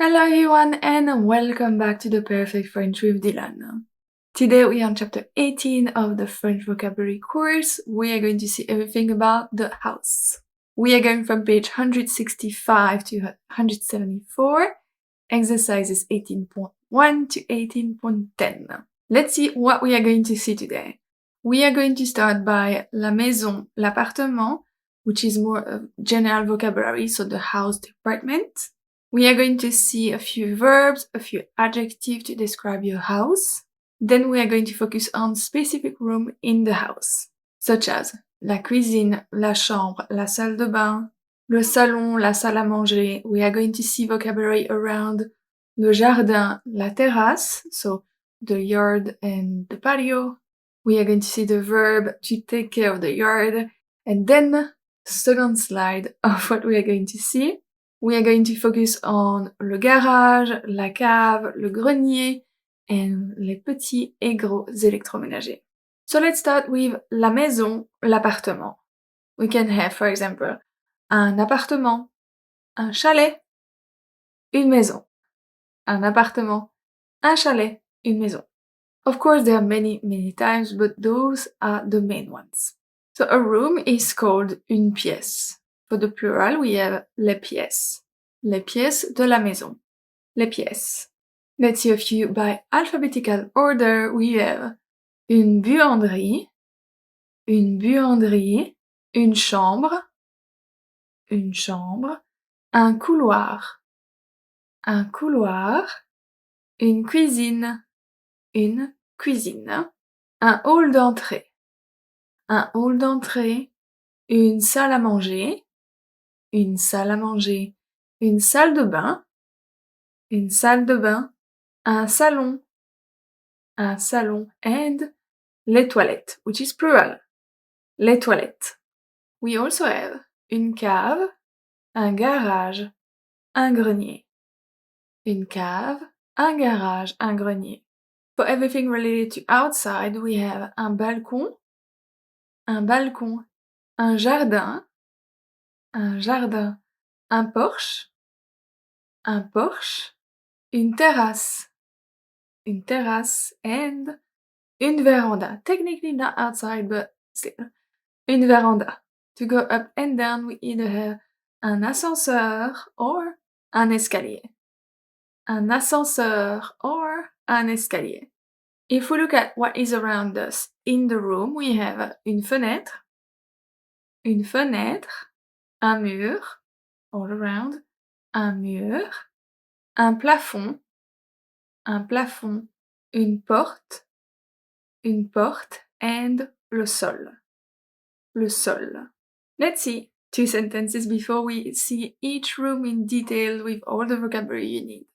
Hello everyone and welcome back to the Perfect French with Dylan. Today we are on chapter 18 of the French vocabulary course. We are going to see everything about the house. We are going from page 165 to 174, exercises 18.1 to 18.10. Let's see what we are going to see today. We are going to start by la maison, l'appartement, which is more of general vocabulary, so the house, the apartment. We are going to see a few verbs, a few adjectives to describe your house. Then we are going to focus on specific room in the house, such as la cuisine, la chambre, la salle de bain, le salon, la salle à manger. We are going to see vocabulary around le jardin, la terrasse, so the yard and the patio. We are going to see the verb to take care of the yard. And then, second slide of what we are going to see. We are going to focus on le garage, la cave, le grenier, and les petits et gros électroménagers. So let's start with la maison, l'appartement. We can have, for example, un appartement, un chalet, une maison. Un appartement, un chalet, une maison. Of course, there are many times, but those are the main ones. So a room is called une pièce. For the plural, we have les pièces. Les pièces de la maison. Les pièces. Let's see a few by alphabetical order. We have une buanderie, une chambre, un couloir, une cuisine, un hall d'entrée, une salle à manger, une salle de bain, un salon, and les toilettes, which is plural. Les toilettes. We also have une cave, un garage, un grenier. Une cave, un garage, un grenier. For everything related to outside, we have un balcon, un jardin, un porche, une terrasse, and une véranda. Technically not outside, but still. Une véranda. To go up and down, we either have un ascenseur or un escalier. Un ascenseur or un escalier. If we look at what is around us in the room, we have une fenêtre, un mur, all around, un mur, un plafond, une porte, and le sol. Let's see 2 sentences before we see each room in detail with all the vocabulary you need.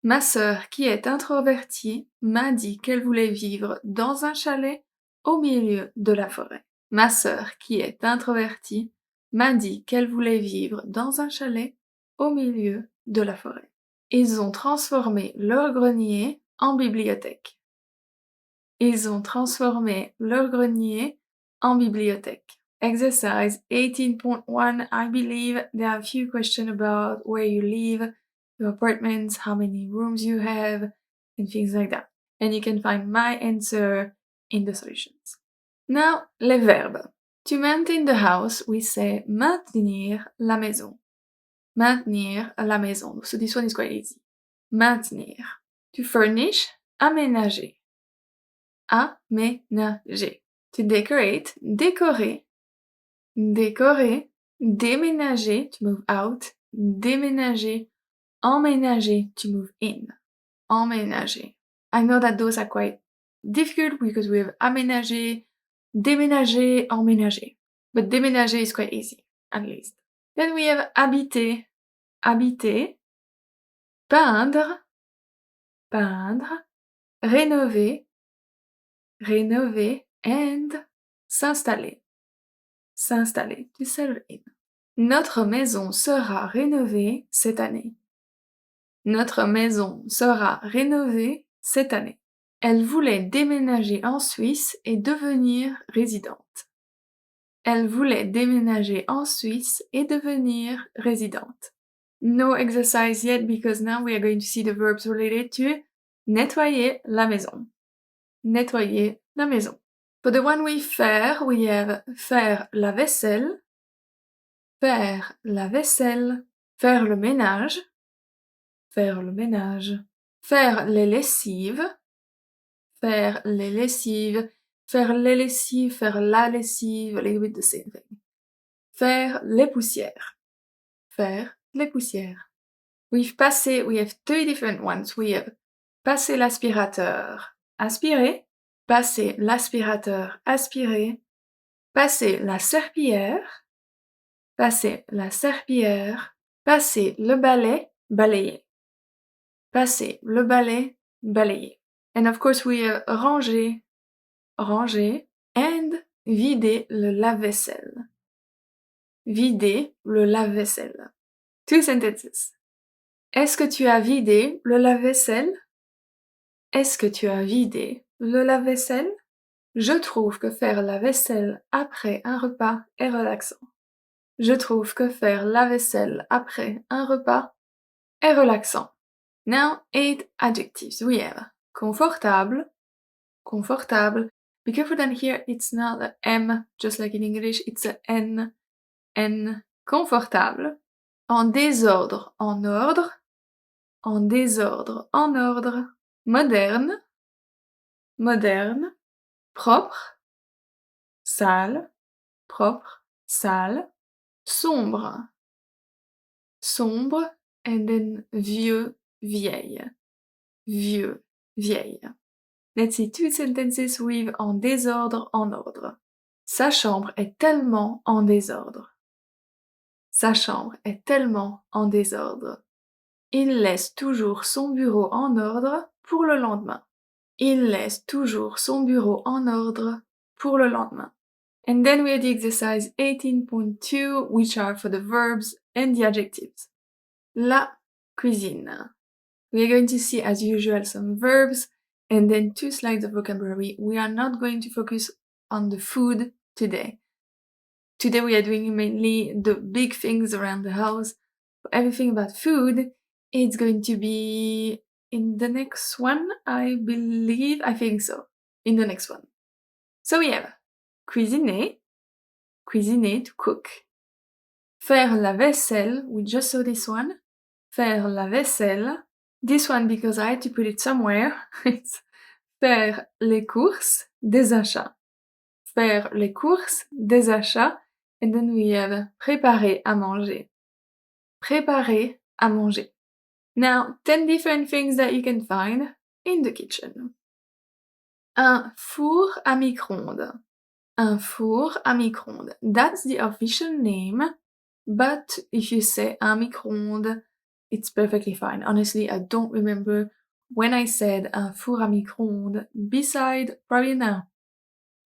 Ma sœur, qui est introvertie, m'a dit qu'elle voulait vivre dans un chalet au milieu de la forêt. Ma sœur, qui est introvertie, m'a dit qu'elle voulait vivre dans un chalet au milieu de la forêt. Ils ont transformé leur grenier en bibliothèque. Exercise 18.1, I believe there are a few questions about where you live, your apartments, how many rooms you have, and things like that. And you can find my answer in the solutions. Now, les verbes. To maintain the house, we say maintenir la maison. So this one is quite easy. Maintenir. To furnish, aménager. To decorate, décorer. Déménager, to move out. Déménager. Emménager, to move in. Emménager. I know that those are quite difficult because we have aménager, déménager, emménager. But déménager is quite easy, at least. Then we have habiter. Peindre. Rénover, and s'installer. To settle in. Notre maison sera rénovée cette année. Elle voulait déménager en Suisse et devenir résidente. No exercise yet because now we are going to see the verbs related to nettoyer la maison. Nettoyer la maison. For the one with faire, we have faire la vaisselle, faire la vaisselle, faire le ménage, faire le ménage, faire les lessives, faire les lessives, faire les lessives, faire la lessive, a little bit the same thing. Faire les poussières, faire les poussières. With passer, we have 3 different ones. We have passer l'aspirateur, aspirer, passer l'aspirateur, aspirer, passer la serpillière, passer la serpillière, passer le balai, balayer. Passer le balai, balayer. And of course we have ranger, ranger, and vider le lave-vaisselle. Vider le lave-vaisselle. 2 sentences. Est-ce que tu as vidé le lave-vaisselle? Est-ce que tu as vidé le lave-vaisselle? Je trouve que faire la vaisselle après un repas est relaxant. Je trouve que faire la vaisselle après un repas est relaxant. Now, 8 adjectives. We have confortable, confortable. Be careful that here it's not a M, just like in English, it's a N. N. Confortable. En désordre, en ordre. En désordre, en ordre. Moderne, moderne. Propre, sale, propre, sale. Sombre, sombre. And then vieux, vieille. Vieux, vieille. Let's see 2 sentences with en désordre, en ordre. Sa chambre est tellement en désordre. Sa chambre est tellement en désordre. Il laisse toujours son bureau en ordre pour le lendemain. Il laisse toujours son bureau en ordre pour le lendemain. And then we have the exercise 18.2, which are for the verbs and the adjectives. La cuisine. We are going to see, as usual, some verbs and then 2 slides of vocabulary. We are not going to focus on the food today. Today we are doing mainly the big things around the house. For everything about food, it's going to be in the next one, I believe. I think so. In the next one. So we have cuisiner, cuisiner, to cook. Faire la vaisselle, we just saw this one. Faire la vaisselle. This one, because I had to put it somewhere, it's faire les courses, des achats. Faire les courses, des achats. And then we have préparer à manger. Préparer à manger. Now, 10 different things that you can find in the kitchen. Un four à micro-ondes. Un four à micro-ondes. That's the official name, but if you say un micro-ondes, it's perfectly fine. Honestly, I don't remember when I said un four à micro-ondes beside probably now.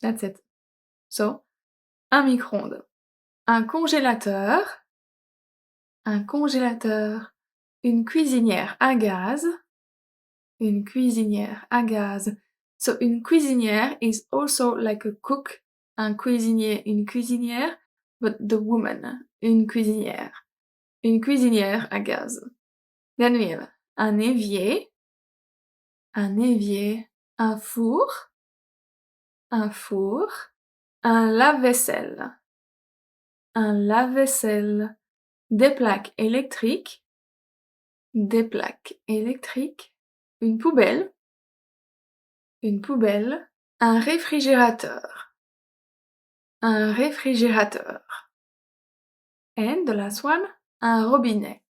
That's it. So, un micro-ondes. Un congélateur. Un congélateur. Une cuisinière à gaz. Une cuisinière à gaz. So, une cuisinière is also like a cook. Un cuisinier, une cuisinière, but the woman, une cuisinière. Une cuisinière à gaz. Then we have un évier, un four, un lave-vaisselle, des plaques électriques, une poubelle, un réfrigérateur, and the last one, un robinet,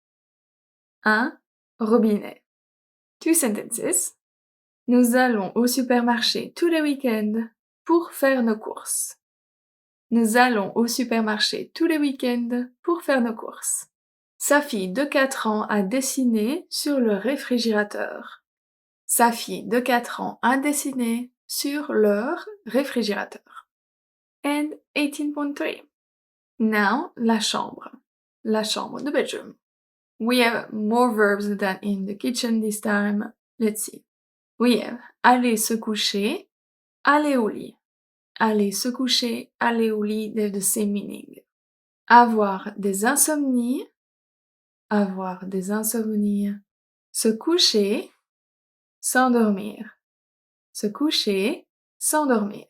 2 sentences. Nous allons au supermarché tous les week-ends pour faire nos courses. Nous allons au supermarché tous les week-ends pour faire nos courses. Sa fille de 4 ans a dessiné sur le réfrigérateur. Sa fille de 4 ans a dessiné sur leur réfrigérateur. And 18.3. Now, la chambre, the bedroom. We have more verbs than in the kitchen this time. Let's see. We have aller se coucher, aller au lit. Aller se coucher, aller au lit, they have the same meaning. Avoir des insomnies, avoir des insomnies. Se coucher, s'endormir. Se coucher, s'endormir.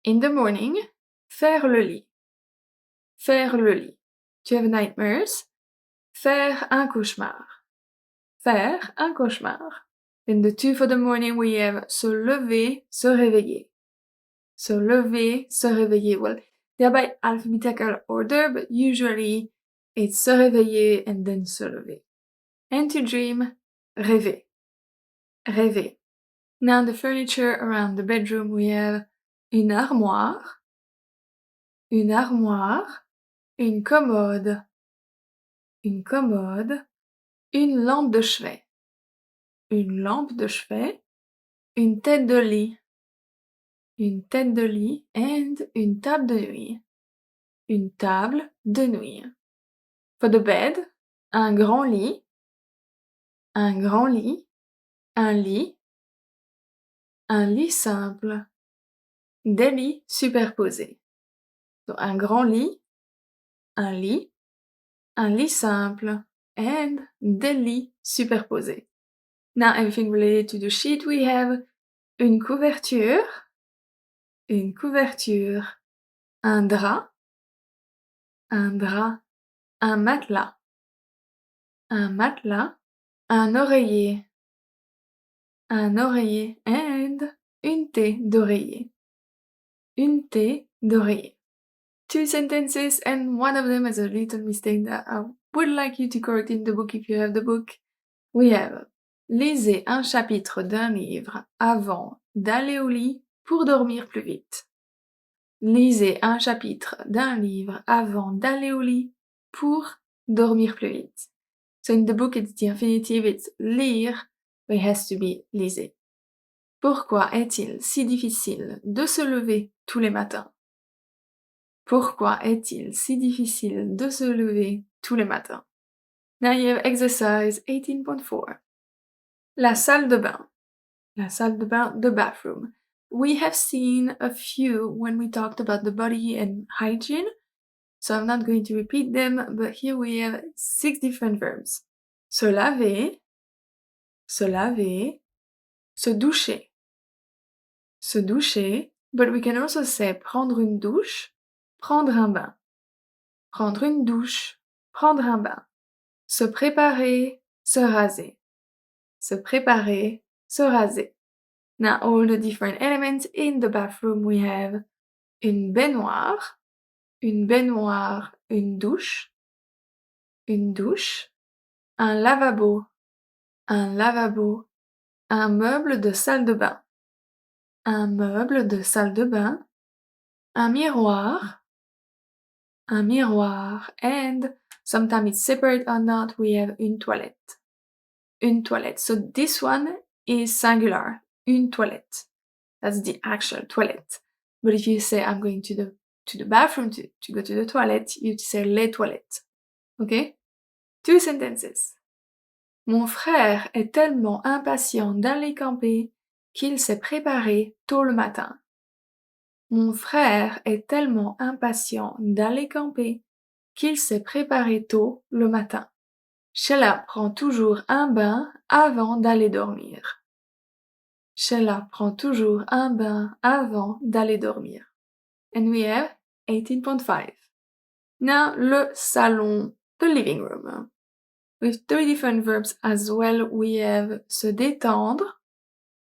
In the morning, faire le lit. Faire le lit. To have nightmares, faire un cauchemar. Faire un cauchemar. In the two for the morning, we have se lever, se réveiller. Se lever, se réveiller. Well, they're by alphabetical order, but usually it's se réveiller and then se lever. And to dream, rêver. Rêver. Now the furniture around the bedroom, we have une armoire, une armoire, une commode, une commode, une lampe de chevet, une lampe de chevet, une tête de lit, une tête de lit, and une table de nuit, une table de nuit. For the bed, un grand lit, un grand lit, un lit simple, des lits superposés. Donc un grand lit, un lit simple, and des lits superposés. Now everything related to the sheet, we have une couverture, un drap, un matelas, un oreiller, and une thé d'oreiller. Une thé d'oreiller. 2 sentences, and one of them is a little mistake that I would like you to correct in the book if you have the book. We have lisez un chapitre d'un livre avant d'aller au lit pour dormir plus vite. Lisez un chapitre d'un livre avant d'aller au lit pour dormir plus vite. So in the book it's the infinitive, it's lire, but it has to be lisez. Pourquoi est-il si difficile de se lever tous les matins? Pourquoi est-il si difficile de se lever tous les matins? Now you have exercise 18.4. La salle de bain. La salle de bain, the bathroom. We have seen a few when we talked about the body and hygiene, so I'm not going to repeat them, but here we have 6 different verbs. Se laver, se doucher, but we can also say prendre une douche, prendre un bain. Prendre une douche, prendre un bain. Se préparer, se raser. Se préparer, se raser. Now all the different elements in the bathroom, we have une baignoire, une douche, un lavabo, un meuble de salle de bain, un miroir, and sometimes it's separate or not, we have une toilette. So this one is singular, une toilette. That's the actual toilet. But if you say I'm going to the bathroom to go to the toilet, you say les toilettes. Okay? 2 sentences. Mon frère est tellement impatient d'aller camper qu'il s'est préparé tôt le matin. Mon frère est tellement impatient d'aller camper qu'il s'est préparé tôt le matin. Sheila prend toujours un bain avant d'aller dormir. Sheila prend toujours un bain avant d'aller dormir. And we have 18.5. Now, le salon, the living room. With 3 different verbs as well, we have se détendre,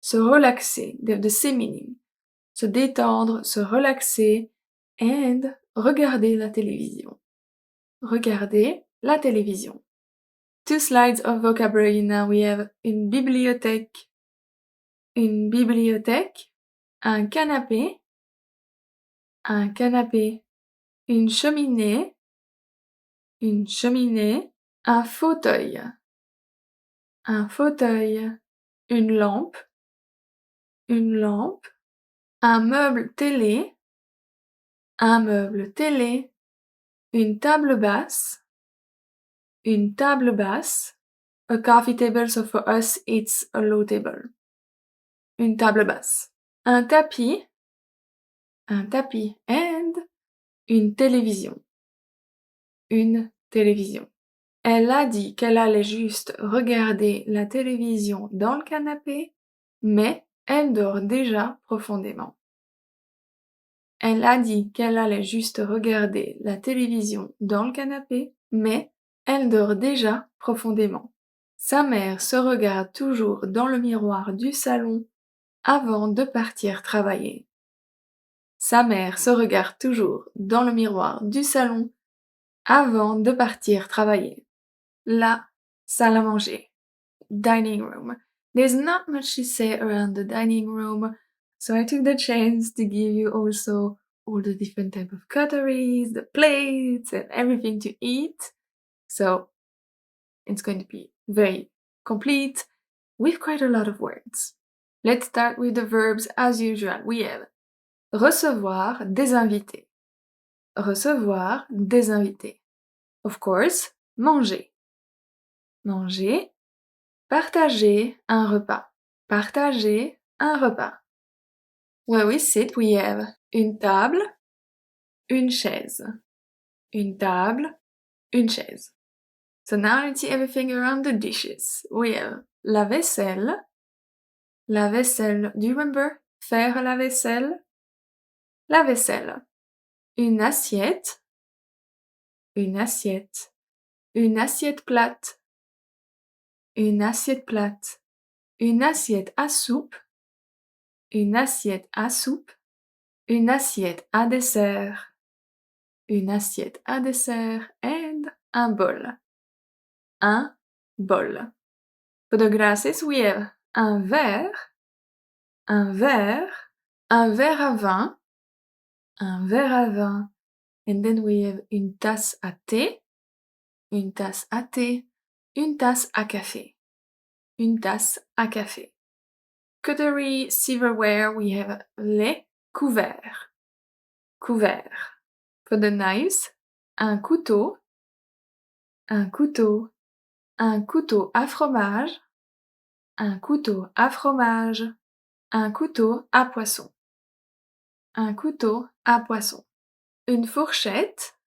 se relaxer, they have the same meaning. Se détendre, se relaxer, and regarder la télévision. Regarder la télévision. 2 slides of vocabulary now. We have une bibliothèque, un canapé, une cheminée, un fauteuil, une lampe, un meuble télé, une table basse, a coffee table, so for us it's a low table. Une table basse. Un tapis, and une télévision. Elle a dit qu'elle allait juste regarder la télévision dans le canapé, mais elle dort déjà profondément. Elle a dit qu'elle allait juste regarder la télévision dans le canapé, mais elle dort déjà profondément. Sa mère se regarde toujours dans le miroir du salon avant de partir travailler. Sa mère se regarde toujours dans le miroir du salon avant de partir travailler. La salle à manger. Dining room. There's not much to say around the dining room, so I took the chance to give you also all the different type of cutleries, the plates, and everything to eat. So it's going to be very complete with quite a lot of words. Let's start with the verbs as usual. We have recevoir des invités. Recevoir des invités. Of course, manger. Manger. Partager un repas. Partager un repas. Where we sit, we have une table, une chaise. Une table, une chaise. So now let's see everything around the dishes. We have la vaisselle. La vaisselle. Do you remember? Faire la vaisselle. La vaisselle. Une assiette. Une assiette. Une assiette plate. Une assiette plate. Une assiette à soupe. Une assiette à soupe. Une assiette à dessert. Une assiette à dessert and un bol. Un bol. For the glasses, we have un verre, un verre, un verre à vin, un verre à vin. And then we have une tasse à thé, une tasse à thé, une tasse à café, une tasse à café. Cutlery, silverware, we have les couverts, couverts. For the knives, un couteau, un couteau, un couteau à fromage, un couteau à fromage, un couteau à poisson, un couteau à poisson. Une fourchette,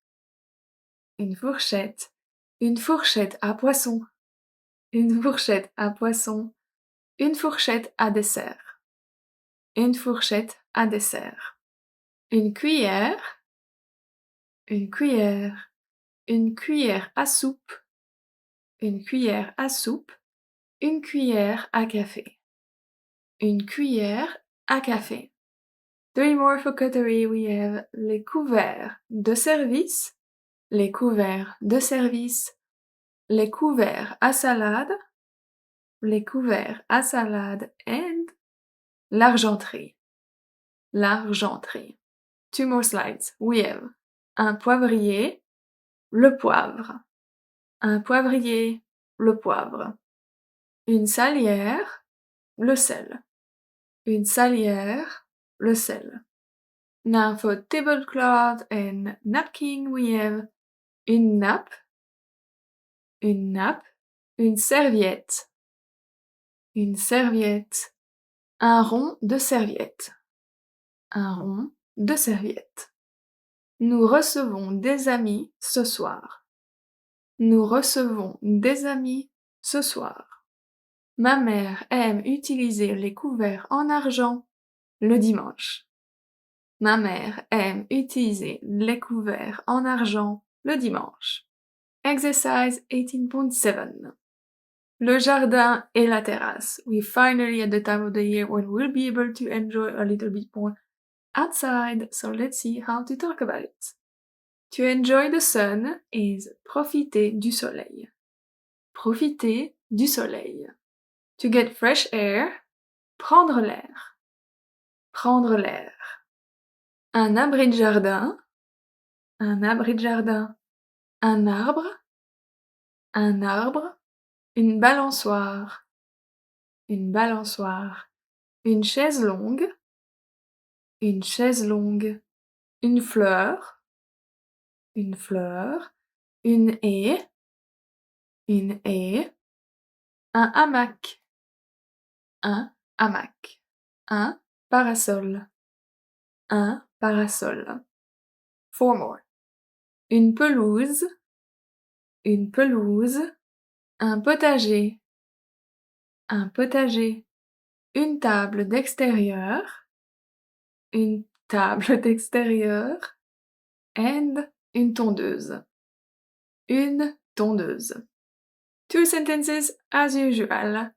une fourchette, une fourchette à poisson, une fourchette à poisson, une fourchette à dessert, une fourchette à dessert. Une cuillère, une cuillère, une cuillère à soupe, une cuillère à soupe, une cuillère à café, une cuillère à café. 3 more for cutlery, we have les couverts de service, les couverts de service, les couverts à salade, les couverts à salade and l'argenterie, l'argenterie. 2 more slides, we have un poivrier, le poivre, un poivrier, le poivre, une salière, le sel, une salière, le sel. Now for tablecloth and napkin, we have une nappe, une nappe, une serviette, une serviette, un rond de serviette, un rond de serviette. Nous recevons des amis ce soir. Nous recevons des amis ce soir. Ma mère aime utiliser les couverts en argent le dimanche. Ma mère aime utiliser les couverts en argent le dimanche. Exercise 18.7. Le jardin et la terrasse. We're finally at the time of the year when we'll be able to enjoy a little bit more outside, so let's see how to talk about it. To enjoy the sun is profiter du soleil. Profiter du soleil. To get fresh air, prendre l'air. Prendre l'air. Un abri de jardin. Un abri de jardin. Un arbre. Un arbre. Une balançoire. Une balançoire. Une chaise longue. Une chaise longue. Une fleur. Une fleur. Une haie. Une haie. Un hamac. Un hamac. Un parasol. Un parasol. 4 more. Une pelouse. une pelouse, un potager, une table d'extérieur, une table d'extérieur, and une tondeuse. Une tondeuse. 2 sentences as usual.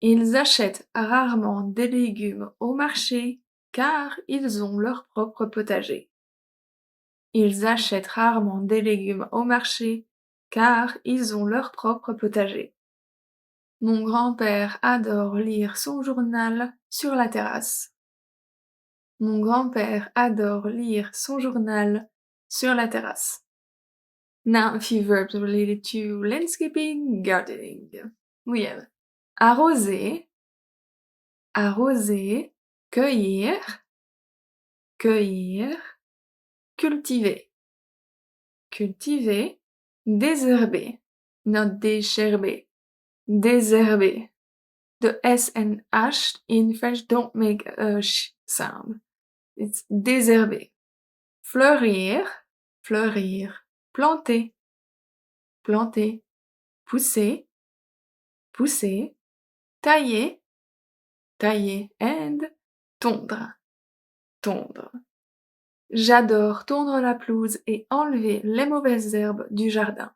Ils achètent rarement des légumes au marché car ils ont leur propre potager. Ils achètent rarement des légumes au marché car ils ont leur propre potager. Mon grand-père adore lire son journal sur la terrasse. Mon grand-père adore lire son journal sur la terrasse. Now a few verbs related to landscaping, gardening. We have arroser, arroser, cueillir, cueillir, cultiver, cultiver, désherber, not désherber, désherber. The S and H in French don't make a sh sound. It's désherber. Fleurir, fleurir, planter, planter, pousser, pousser, tailler, tailler, and tondre, tondre. J'adore tondre la pelouse et enlever les mauvaises herbes du jardin.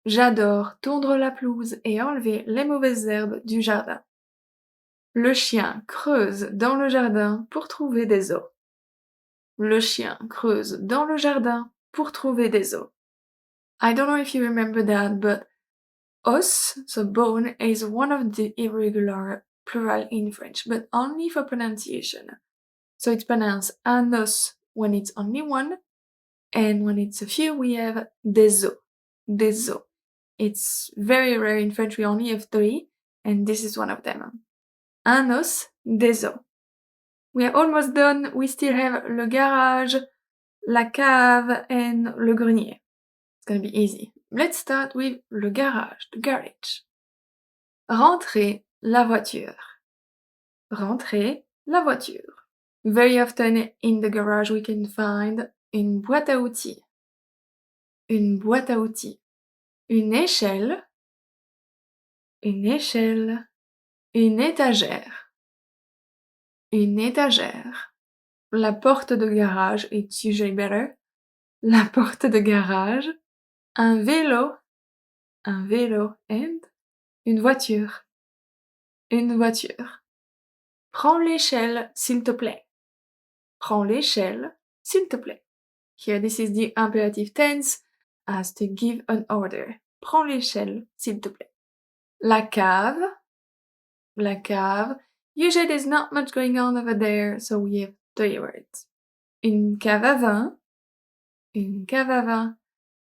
J'adore tondre la pelouse et enlever les mauvaises herbes du jardin. Le chien creuse dans le jardin pour trouver des os. Le chien creuse dans le jardin pour trouver des os. I don't know if you remember that, but os, so bone, is one of the irregular plural in French, but only for pronunciation. So it's pronounced un os when it's only one, and when it's a few, we have des os, des os. It's very rare in French, we only have 3, and this is one of them. Un os, des os. We are almost done, we still have le garage, la cave, and le grenier. It's gonna be easy. Let's start with le garage, the garage. Rentrer la voiture. Rentrer la voiture. Very often in the garage we can find une boîte à outils. Une boîte à outils. Une échelle. Une échelle. Une étagère. Une étagère. La porte de garage, it's usually better. La porte de garage. Un vélo. Un vélo and une voiture. Une voiture. Prends l'échelle, s'il te plaît. Prends l'échelle, s'il te plaît. Here, this is the imperative tense as to give an order. Prends l'échelle, s'il te plaît. La cave. La cave. Usually there's not much going on over there, so we have 3 words. Une cave à vin. Une cave à vin.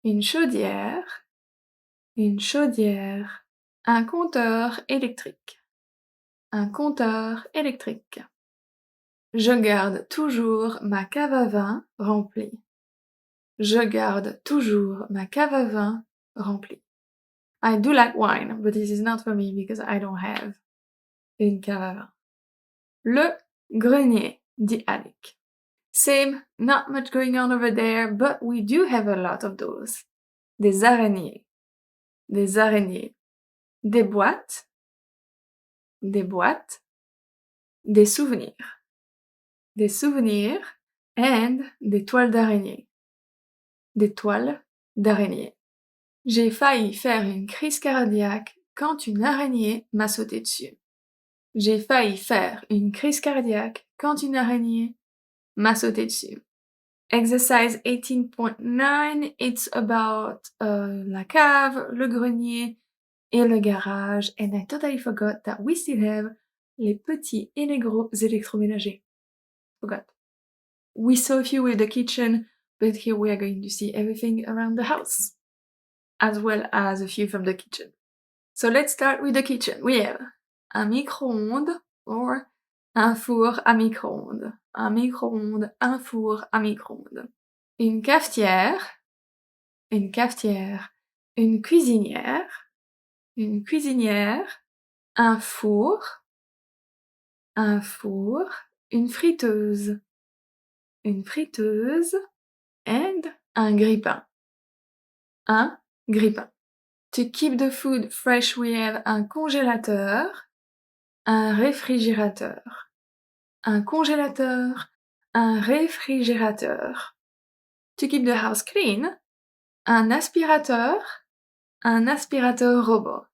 Une chaudière. Une chaudière. Un compteur électrique. Un compteur électrique. Je garde toujours ma cave à vin remplie. Je garde toujours ma cave à vin remplie. I do like wine, but this is not for me because I don't have une cave à vin. Le grenier, dit Alec. Same, not much going on over there, but we do have a lot of those. Des araignées. Des araignées. Des boîtes. Des boîtes. Des souvenirs. Des souvenirs and des toiles d'araignée. Des toiles d'araignée. J'ai failli faire une crise cardiaque quand une araignée m'a sauté dessus. J'ai failli faire une crise cardiaque quand une araignée m'a sauté dessus. Exercise 18.9, it's about la cave, le grenier et le garage. And I totally forgot that we still have les petits et les gros électroménagers. Forgot. We saw a few with the kitchen, but here we are going to see everything around the house, as well as a few from the kitchen. So let's start with the kitchen. We have un micro-ondes or un four à micro-ondes. Un micro-ondes, un four à micro-ondes. Une cafetière, une cafetière. Une cuisinière, un four, une friteuse, and un grille-pain. Un grille-pain. To keep the food fresh, we have un congélateur, un réfrigérateur. Un congélateur, un réfrigérateur. To keep the house clean, un aspirateur robot.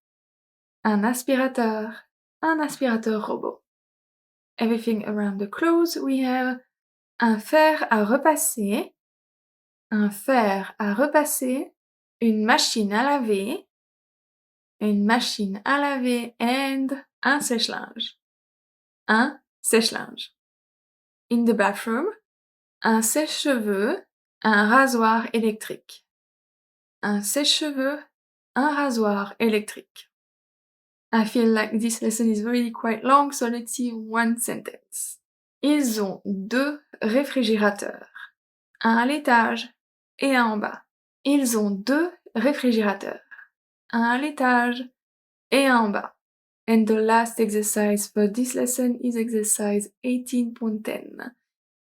Un aspirateur robot. Everything around the clothes, we have un fer à repasser, une machine à laver, and un sèche-linge. Un sèche-linge. In the bathroom, un sèche-cheveux, un rasoir électrique. Un sèche-cheveux, un rasoir électrique. I feel like this lesson is really quite long, so let's see one sentence. Ils ont 2 réfrigérateurs. Un à l'étage et un en bas. Ils ont 2 réfrigérateurs. Un à l'étage et un en bas. And the last exercise for this lesson is exercise 18.10.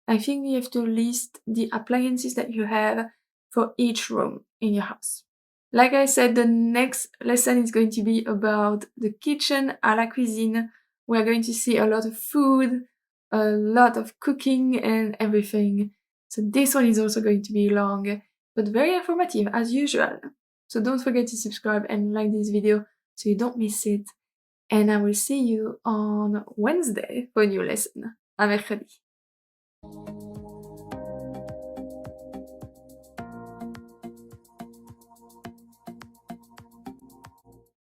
I think you have to list the appliances that you have for each room in your house. Like I said, the next lesson is going to be about the kitchen à la cuisine. We are going to see a lot of food, a lot of cooking and everything. So this one is also going to be long, but very informative as usual. So don't forget to subscribe and like this video so you don't miss it. And I will see you on Wednesday for a new lesson. À mercredi.